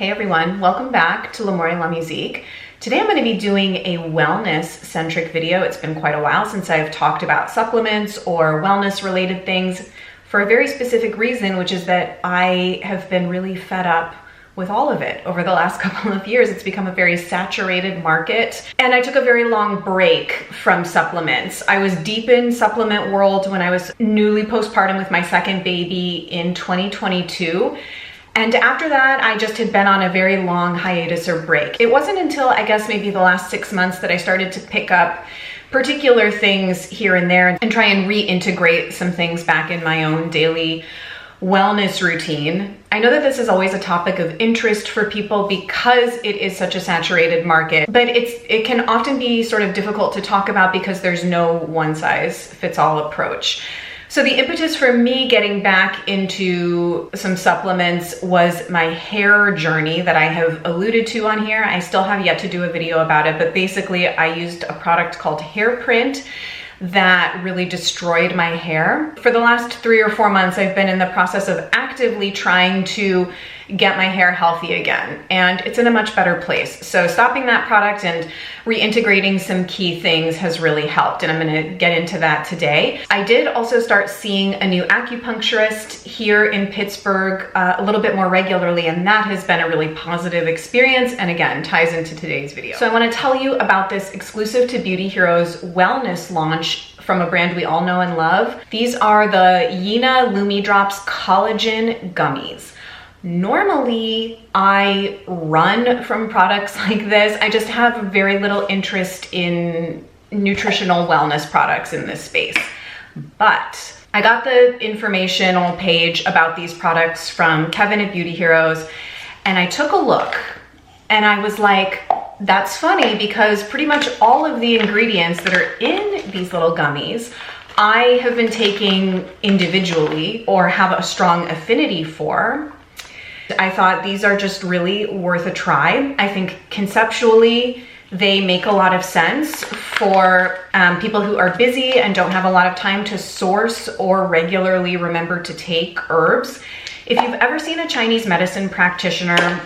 Hey everyone, welcome back to L'Amour La Musique. Today I'm going to be doing a wellness-centric video. It's been quite a while since I've talked about supplements or wellness-related things for a very specific reason, which is that I have been really fed up with all of it over the last couple of years. It's become a very saturated market, and I took a very long break from supplements. I was deep in supplement world when I was newly postpartum with my second baby in 2022. And after that, I just had been on a very long hiatus or break. It wasn't until I guess maybe the last 6 months that I started to pick up particular things here and there and try and reintegrate some things back in my own daily wellness routine. I know that this is always a topic of interest for people because it is such a saturated market, but it can often be sort of difficult to talk about because there's no one size fits all approach. So the impetus for me getting back into some supplements was my hair journey that I have alluded to on here. I still have yet to do a video about it, but basically I used a product called Hairprint that really destroyed my hair. For the last 3 or 4 months, I've been in the process of actively trying to get my hair healthy again, and it's in a much better place. So stopping that product and reintegrating some key things has really helped, and I'm gonna get into that today. I did also start seeing a new acupuncturist here in Pittsburgh a little bit more regularly, and that has been a really positive experience, and again, ties into today's video. So I wanna tell you about this exclusive to Beauty Heroes wellness launch from a brand we all know and love. These are the YINA Lumidrops Collagen Gummies. Normally, I run from products like this. I just have very little interest in nutritional wellness products in this space. But I got the informational page about these products from Kevin at Beauty Heroes, and I took a look, and I was like, that's funny because pretty much all of the ingredients that are in these little gummies I have been taking individually or have a strong affinity for. I thought these are just really worth a try. I think conceptually they make a lot of sense for people who are busy and don't have a lot of time to source or regularly remember to take herbs. If you've ever seen a Chinese medicine practitioner,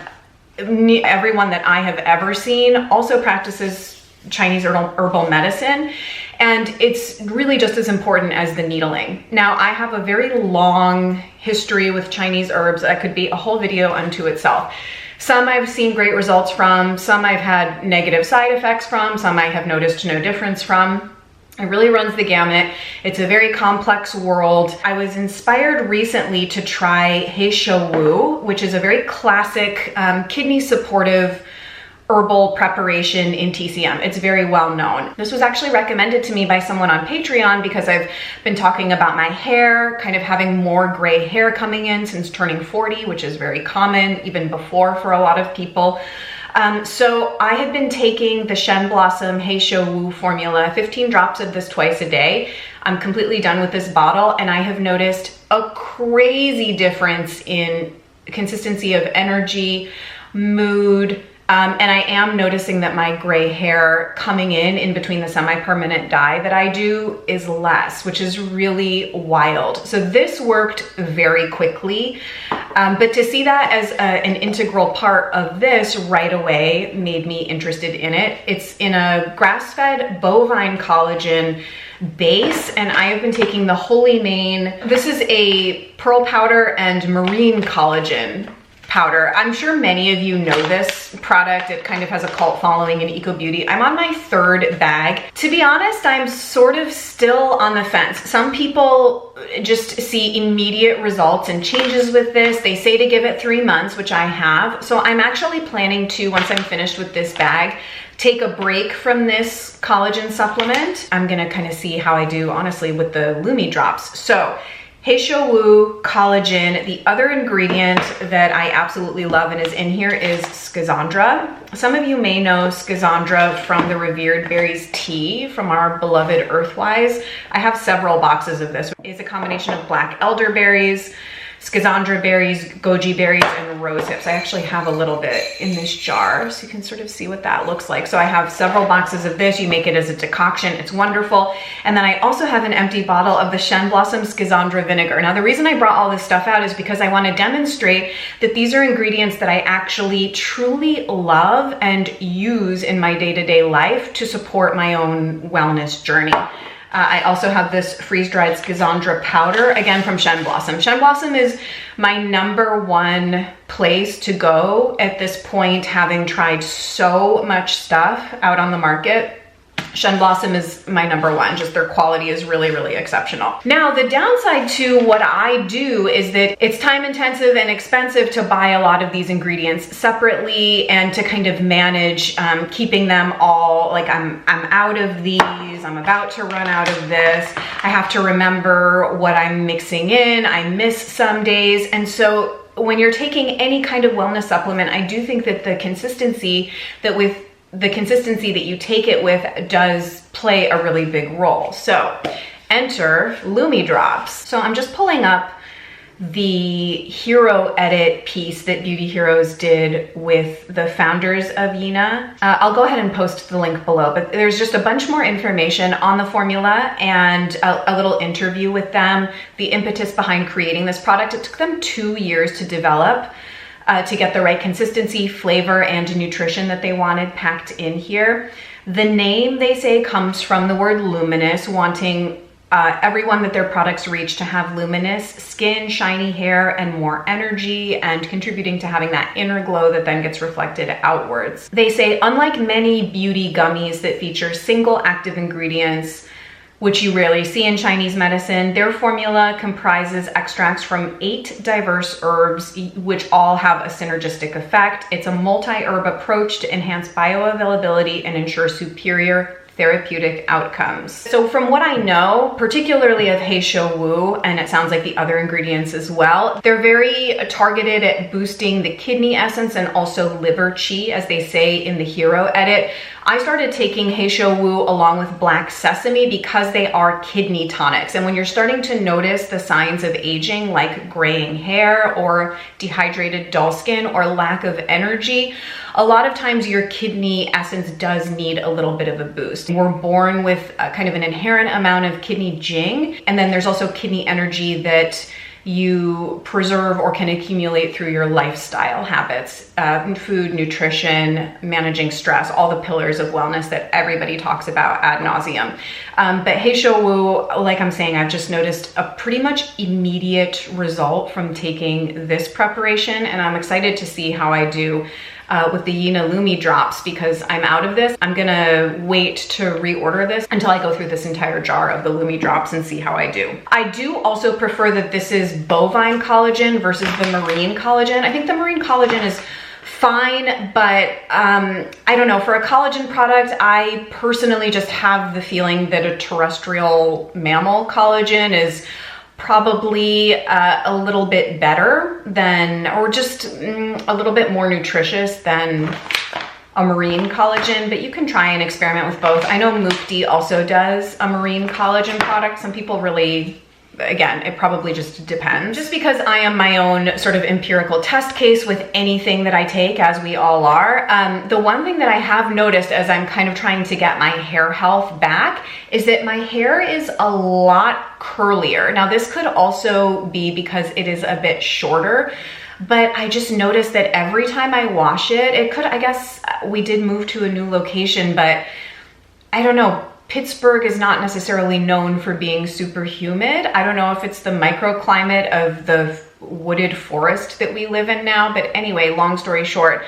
everyone that I have ever seen also practices Chinese herbal medicine, and it's really just as important as the needling. Now, I have a very long history with Chinese herbs that could be a whole video unto itself. Some I've seen great results from, some I've had negative side effects from, some I have noticed no difference from. It really runs the gamut. It's a very complex world. I was inspired recently to try He Shou Wu, which is a very classic kidney supportive herbal preparation in TCM. It's very well known. This was actually recommended to me by someone on Patreon because I've been talking about my hair, kind of having more gray hair coming in since turning 40, which is very common even before for a lot of people. So I had been taking the Shen Blossom He Shou Wu formula, 15 drops of this twice a day. I'm completely done with this bottle, and I have noticed a crazy difference in consistency of energy, mood, and I am noticing that my gray hair coming in between the semi-permanent dye that I do is less, which is really wild. So this worked very quickly, but to see that as an integral part of this right away made me interested in it. It's in a grass-fed bovine collagen base, and I have been taking the Holy Mane. This is a pearl powder and marine collagen powder. I'm sure many of you know this product. It kind of has a cult following in eco beauty. I'm on my 3rd bag. To be honest, I'm sort of still on the fence. Some people just see immediate results and changes with this. They say to give it 3 months, which I have. So I'm actually planning to, once I'm finished with this bag, take a break from this collagen supplement. I'm gonna kind of see how I do, honestly, with the Lumidrops. So He Shou Wu collagen. The other ingredient that I absolutely love and is in here is Schisandra. Some of you may know Schisandra from the Revered Berries tea from our beloved Earthwise. I have several boxes of this. It's a combination of black elderberries, Schisandra berries, goji berries, and rose hips. I actually have a little bit in this jar, so you can sort of see what that looks like. So I have several boxes of this. You make it as a decoction. It's wonderful. And then I also have an empty bottle of the Shen Blossom Schisandra vinegar. Now, the reason I brought all this stuff out is because I want to demonstrate that these are ingredients that I actually truly love and use in my day-to-day life to support my own wellness journey. I also have this freeze-dried Schisandra powder, again from Shen Blossom. Shen Blossom is my #1 place to go at this point, having tried so much stuff out on the market. Shen Blossom is my #1, just their quality is really, really exceptional. Now, the downside to what I do is that it's time intensive and expensive to buy a lot of these ingredients separately and to kind of manage keeping them all, like I'm out of these, I'm about to run out of this. I have to remember what I'm mixing in, I miss some days. And so when you're taking any kind of wellness supplement, I do think that the consistency that you take it with does play a really big role. So enter Lumidrops. So I'm just pulling up the hero edit piece that Beauty Heroes did with the founders of YINA. I'll go ahead and post the link below, but there's just a bunch more information on the formula and a little interview with them, the impetus behind creating this product. It took them 2 years to develop, to get the right consistency, flavor, and nutrition that they wanted packed in here. The name, they say, comes from the word luminous, wanting everyone that their products reach to have luminous skin, shiny hair, and more energy, and contributing to having that inner glow that then gets reflected outwards. They say, unlike many beauty gummies that feature single active ingredients, which you rarely see in Chinese medicine, their formula comprises extracts from 8 diverse herbs, which all have a synergistic effect. It's a multi-herb approach to enhance bioavailability and ensure superior therapeutic outcomes. So from what I know, particularly of He Shou Wu, and it sounds like the other ingredients as well, they're very targeted at boosting the kidney essence and also liver qi, as they say in the hero edit. I started taking He Shou Wu along with black sesame because they are kidney tonics. And when you're starting to notice the signs of aging, like graying hair or dehydrated dull skin or lack of energy, a lot of times your kidney essence does need a little bit of a boost. We're born with kind of an inherent amount of kidney jing, and then there's also kidney energy that you preserve or can accumulate through your lifestyle habits, food, nutrition, managing stress, all the pillars of wellness that everybody talks about ad nauseum. But He Shou Wu, like I'm saying, I've just noticed a pretty much immediate result from taking this preparation, and I'm excited to see how I do with the YINA Lumidrops, because I'm out of this. I'm gonna wait to reorder this until I go through this entire jar of the Lumidrops and see how I do. I do also prefer that this is bovine collagen versus the marine collagen. I think the marine collagen is fine, but I don't know, for a collagen product, I personally just have the feeling that a terrestrial mammal collagen is probably a little bit better than, or just a little bit more nutritious than a marine collagen, but you can try and experiment with both. I know Musique also does a marine collagen product. Some people really, again, it probably just depends. Just because I am my own sort of empirical test case with anything that I take, as we all are, the one thing that I have noticed as I'm kind of trying to get my hair health back is that my hair is a lot curlier. Now, this could also be because it is a bit shorter, but I just noticed that every time I wash it, I guess we did move to a new location, but I don't know, Pittsburgh is not necessarily known for being super humid. I don't know if it's the microclimate of the wooded forest that we live in now, but anyway, long story short,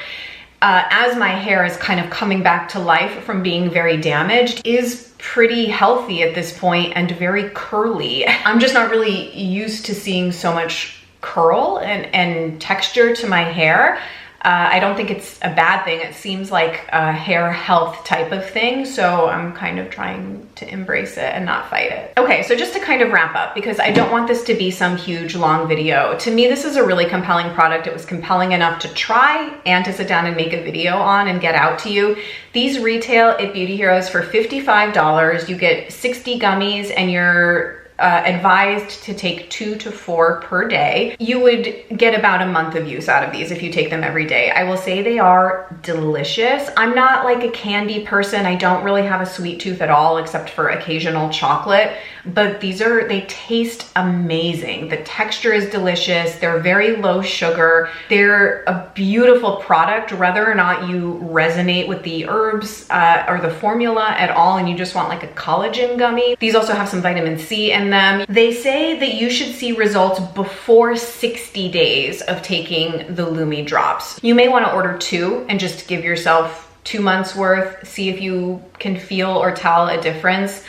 as my hair is kind of coming back to life from being very damaged, is pretty healthy at this point and very curly. I'm just not really used to seeing so much curl and texture to my hair. I don't think it's a bad thing. It seems like a hair health type of thing. So I'm kind of trying to embrace it and not fight it. Okay, so just to kind of wrap up, because I don't want this to be some huge long video. To me, this is a really compelling product. It was compelling enough to try and to sit down and make a video on and get out to you. These retail at Beauty Heroes for $55. You get 60 gummies and you're advised to take 2 to 4 per day. You would get about a month of use out of these if you take them every day. I will say they are delicious. I'm not like a candy person. I don't really have a sweet tooth at all, except for occasional chocolate, but they taste amazing. The texture is delicious. They're very low sugar. They're a beautiful product, whether or not you resonate with the herbs or the formula at all, and you just want like a collagen gummy. These also have some vitamin C in them. They say that you should see results before 60 days of taking the Lumidrops. You may want to order 2 and just give yourself 2 months worth, see if you can feel or tell a difference.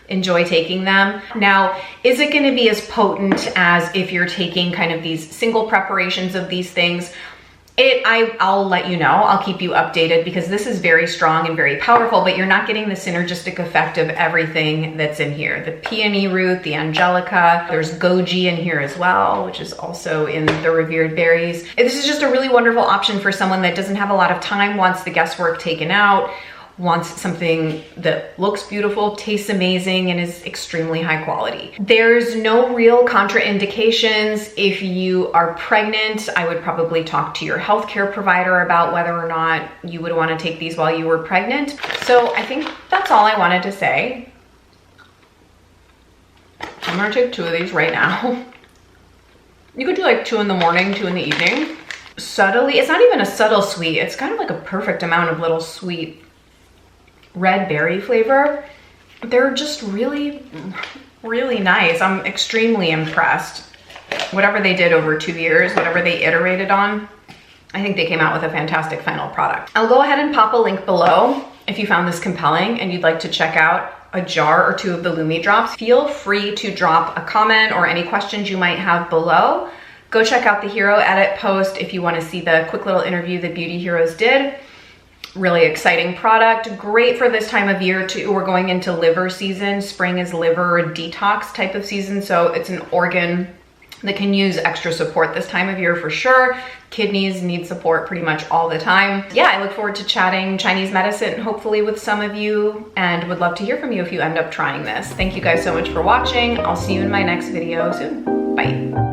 Enjoy taking them. Now, is it going to be as potent as if you're taking kind of these single preparations of these things? I'll let you know. I'll keep you updated, because this is very strong and very powerful, but you're not getting the synergistic effect of everything that's in here. The peony root, the angelica, there's goji in here as well, which is also in the revered berries. This is just a really wonderful option for someone that doesn't have a lot of time, wants the guesswork taken out, wants something that looks beautiful, tastes amazing, and is extremely high quality. There's no real contraindications. If you are pregnant, I would probably talk to your healthcare provider about whether or not you would want to take these while you were pregnant. So I think that's all I wanted to say. I'm gonna take 2 of these right now. You could do like 2 in the morning, 2 in the evening. Subtly, it's not even a subtle sweet, it's kind of like a perfect amount of little sweet red berry flavor. They're just really, really nice. I'm extremely impressed. Whatever they did over 2 years, whatever they iterated on, I think they came out with a fantastic final product. I'll go ahead and pop a link below if you found this compelling and you'd like to check out a jar or 2 of the Lumidrops. Feel free to drop a comment or any questions you might have below. Go check out the Hero Edit post if you want to see the quick little interview the Beauty Heroes did. Really exciting product, great for this time of year too. We're going into liver season. Spring is liver detox type of season, so it's an organ that can use extra support this time of year for sure. Kidneys need support pretty much all the time. Yeah, I look forward to chatting Chinese medicine hopefully with some of you, and would love to hear from you if you end up trying this. Thank you guys so much for watching. I'll see you in my next video soon. Bye.